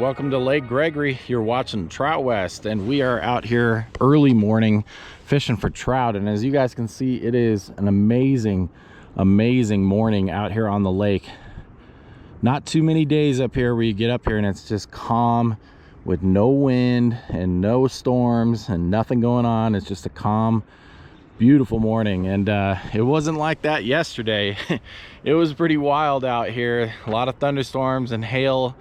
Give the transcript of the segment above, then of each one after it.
welcome to Lake Gregory. You're watching Trout West, and we are out here early morning fishing for trout. And as you guys can see, it is an amazing morning out here on the lake. Not too many days up here where you get up here and it's just calm with no wind and no storms and nothing going on. It's just a calm, beautiful morning. And it wasn't like that yesterday. It was pretty wild out here. A lot of thunderstorms and hail.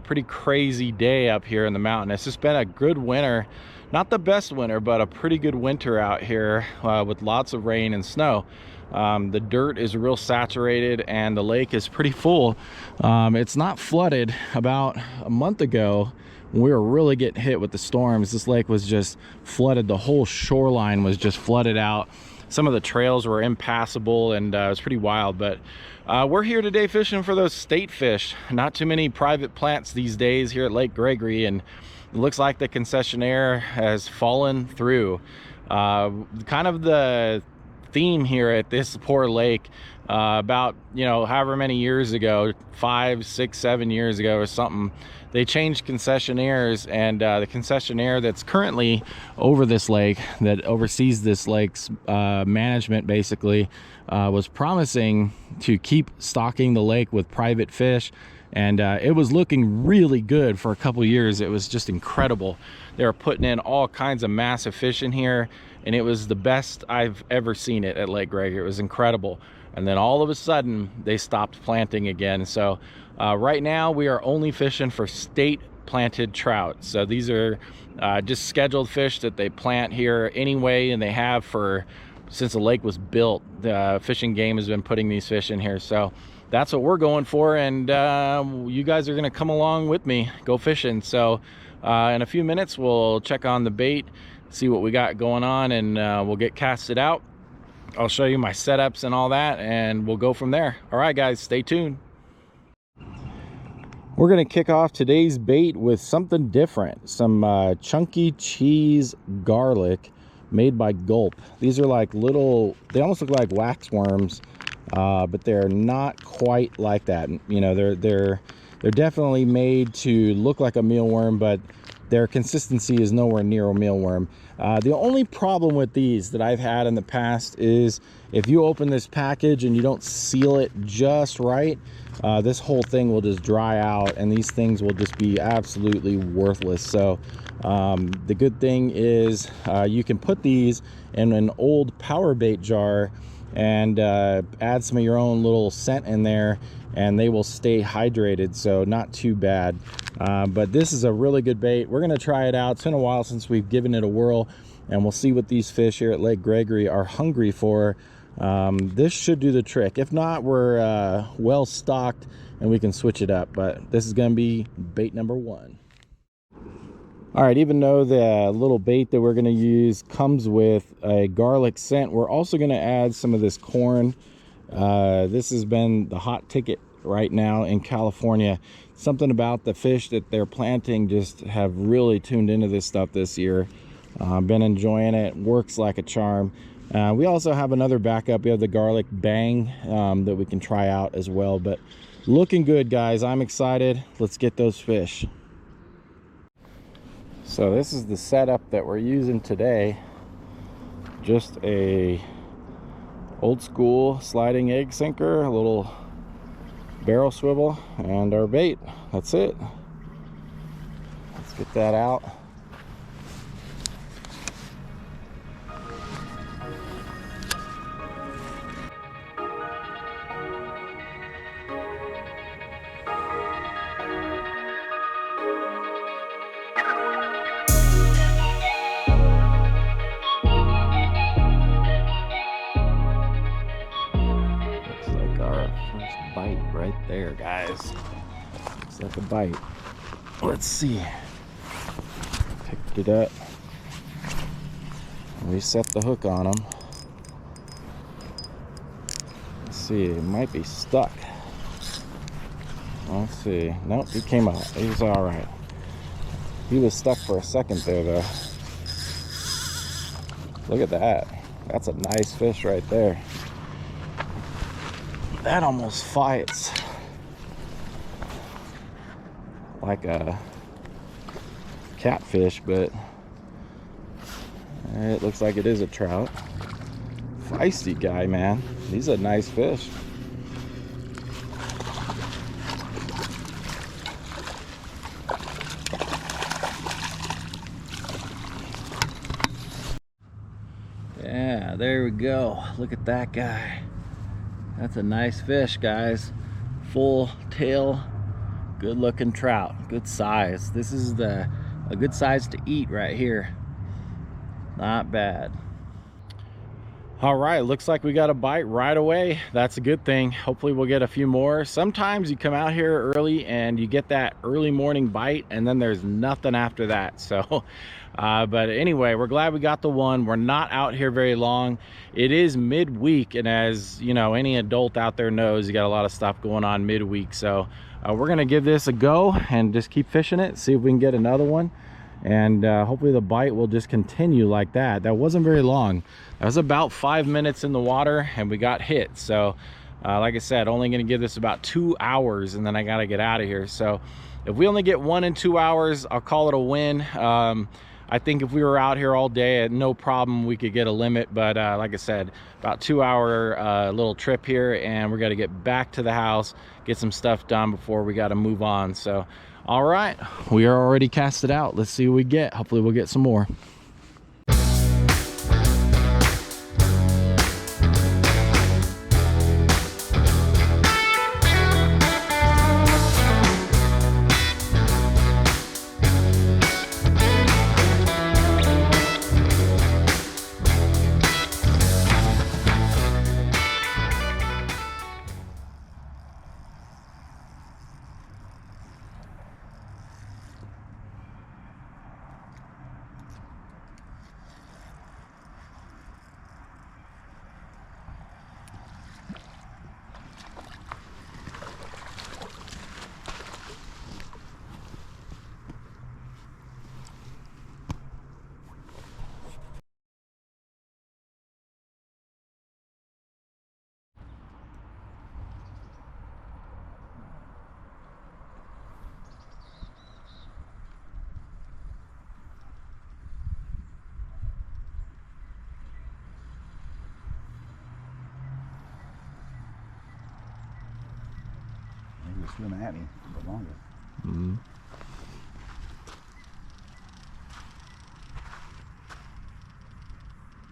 Pretty crazy day up here in the mountain. It's just been a good winter. Not the best winter, but a pretty good winter out here with lots of rain and snow. The dirt is real saturated and the lake is pretty full. It's not flooded. About a month ago, when we were really getting hit with the storms, this lake was just flooded. The whole shoreline was just flooded out. Some of the trails were impassable, and it was pretty wild. But we're here today fishing for those state fish. Not too many private plants these days here at Lake Gregory, and it looks like the concessionaire has fallen through. Kind of the theme here at this poor lake, about, you know, however many years ago, 5, 6, 7 years ago or something, they changed concessionaires, and the concessionaire that's currently over this lake, that oversees this lake's management, basically was promising to keep stocking the lake with private fish, and it was looking really good for a couple years. It was just incredible. They were putting in all kinds of massive fish in here, and it was the best I've ever seen it at Lake Gregory. It was incredible. And then all of a sudden they stopped planting again. So right now we are only fishing for state planted trout. So these are just scheduled fish that they plant here anyway, and they have since the lake was built. The fishing game has been putting these fish in here. So that's what we're going for, and you guys are gonna come along with me, go fishing. So in a few minutes we'll check on the bait, see what we got going on, and we'll get casted out. I'll show you my setups and all that, and we'll go from there. All right guys, stay tuned. We're gonna kick off today's bait with something different. Some chunky cheese garlic made by Gulp. These are like little, they almost look like wax worms, but they're not quite like that. You know, they're definitely made to look like a mealworm, but their consistency is nowhere near a mealworm. The only problem with these that I've had in the past is if you open this package and you don't seal it just right, this whole thing will just dry out and these things will just be absolutely worthless. So the good thing is you can put these in an old power bait jar and add some of your own little scent in there, and they will stay hydrated, so not too bad. But this is a really good bait. We're gonna try it out. It's been a while since we've given it a whirl, and we'll see what these fish here at Lake Gregory are hungry for. This should do the trick. If not, we're well stocked and we can switch it up, but this is gonna be bait number one. All right, even though the little bait that we're gonna use comes with a garlic scent, we're also gonna add some of this corn. This has been the hot ticket right now in California. Something about the fish that they're planting just have really tuned into this stuff this year. Been enjoying it. Works like a charm. We also have another backup. We have the garlic bang that we can try out as well. But looking good, guys. I'm excited. Let's get those fish. So this is the setup that we're using today. Just a old school sliding egg sinker, a little barrel swivel, and our bait. That's it. Let's get that out. Bite right there, guys. Looks like a bite. Let's see. Picked it up. Reset the hook on him. Let's see, it might be stuck. Let's see. Nope, he came out. He was all right. He was stuck for a second there, though. Look at that. That's a nice fish right there. That almost fights. like a catfish, but it looks like it is a trout. Feisty guy, man. He's a nice fish. Yeah, there we go. Look at that guy. That's a nice fish, guys. Full tail, good looking trout, good size. This is a good size to eat right here. Not bad. All right, looks like we got a bite right away. That's a good thing. Hopefully we'll get a few more. Sometimes you come out here early and you get that early morning bite and then there's nothing after that. So but anyway, we're glad we got the one. We're not out here very long. It is midweek, and as you know, any adult out there knows, you got a lot of stuff going on midweek. So we're gonna give this a go and just keep fishing it, see if we can get another one. And hopefully the bite will just continue like that. That wasn't very long. That was about 5 minutes in the water and we got hit. So like I said, only gonna give this about 2 hours and then I gotta get out of here. So if we only get 1 in 2 hours, I'll call it a win. I think if we were out here all day, no problem, we could get a limit. But like I said, about 2 hour little trip here, and we're gonna get back to the house, get some stuff done before we gotta move on. So all right, we are already casted out. Let's see what we get. Hopefully we'll get some more. Swimming at me a bit longer. Mm-hmm.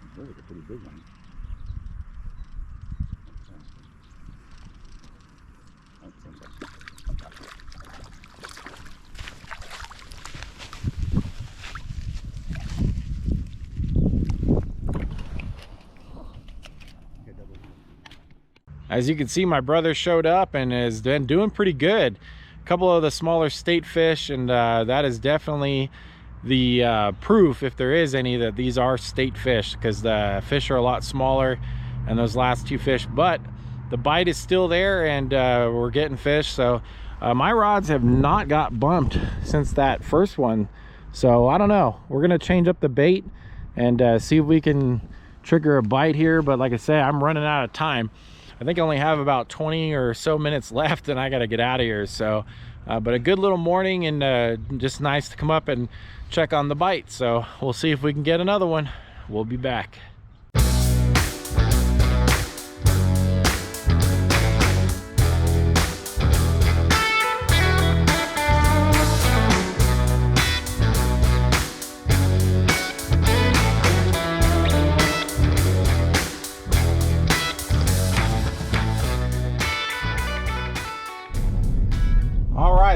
It's really a pretty big one. As you can see, my brother showed up and has been doing pretty good. A couple of the smaller state fish, and that is definitely the proof, if there is any, that these are state fish, because the fish are a lot smaller and those last two fish, but the bite is still there, and we're getting fish. So my rods have not got bumped since that first one, so I don't know. We're gonna change up the bait and see if we can trigger a bite here. But like I say, I'm running out of time. I think I only have about 20 or so minutes left and I got to get out of here. So but a good little morning, and just nice to come up and check on the bite. So we'll see if we can get another one. We'll be back.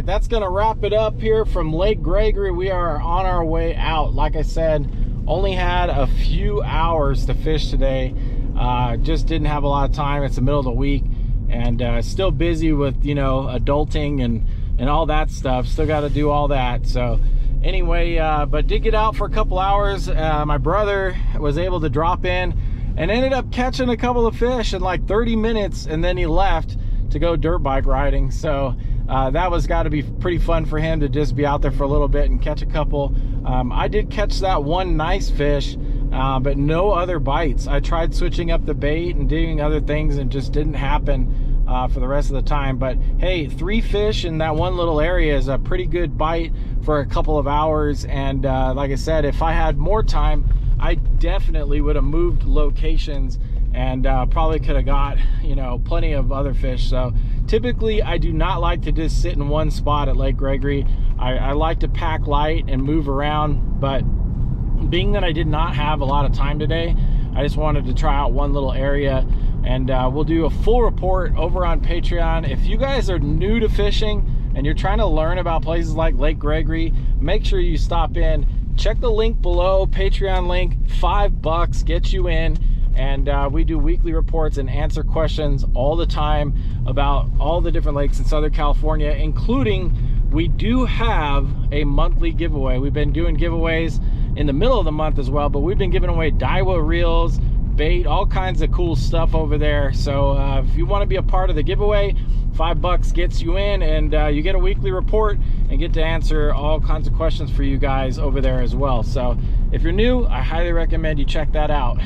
That's gonna wrap it up here from Lake Gregory. We are on our way out. Like I said, only had a few hours to fish today. Just didn't have a lot of time. It's the middle of the week, and still busy with, you know, adulting and all that stuff. Still got to do all that. So anyway, but did get out for a couple hours. My brother was able to drop in and ended up catching a couple of fish in like 30 minutes, and then he left to go dirt bike riding. So that was got to be pretty fun for him to just be out there for a little bit and catch a couple. I did catch that one nice fish, but no other bites. I tried switching up the bait and doing other things and just didn't happen. for the rest of the time. But hey, 3 fish in that one little area is a pretty good bite for a couple of hours. And like I said, if I had more time, I definitely would have moved locations and probably could have got, you know, plenty of other fish. So typically I do not like to just sit in one spot at Lake Gregory. I like to pack light and move around, but being that I did not have a lot of time today, I just wanted to try out one little area. And we'll do a full report over on Patreon. If you guys are new to fishing and you're trying to learn about places like Lake Gregory, make sure you stop in. Check the link below, Patreon link, $5 gets you in. And we do weekly reports and answer questions all the time about all the different lakes in Southern California, including we do have a monthly giveaway. We've been doing giveaways in the middle of the month as well, but we've been giving away Daiwa reels, bait, all kinds of cool stuff over there. So if you want to be a part of the giveaway, $5 gets you in, and you get a weekly report and get to answer all kinds of questions for you guys over there as well. So if you're new, I highly recommend you check that out.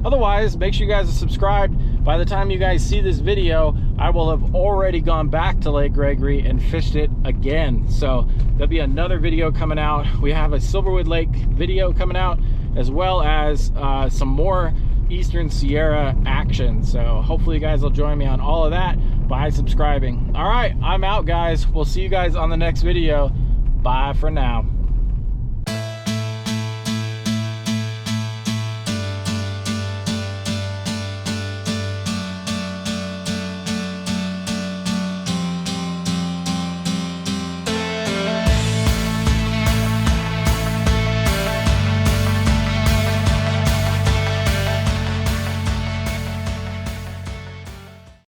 Otherwise, make sure you guys are subscribed. By the time you guys see this video, I will have already gone back to Lake Gregory and fished it again. So there'll be another video coming out. We have a Silverwood Lake video coming out, as well as some more Eastern Sierra action. So hopefully you guys will join me on all of that by subscribing. All right, I'm out, guys. We'll see you guys on the next video. Bye for now.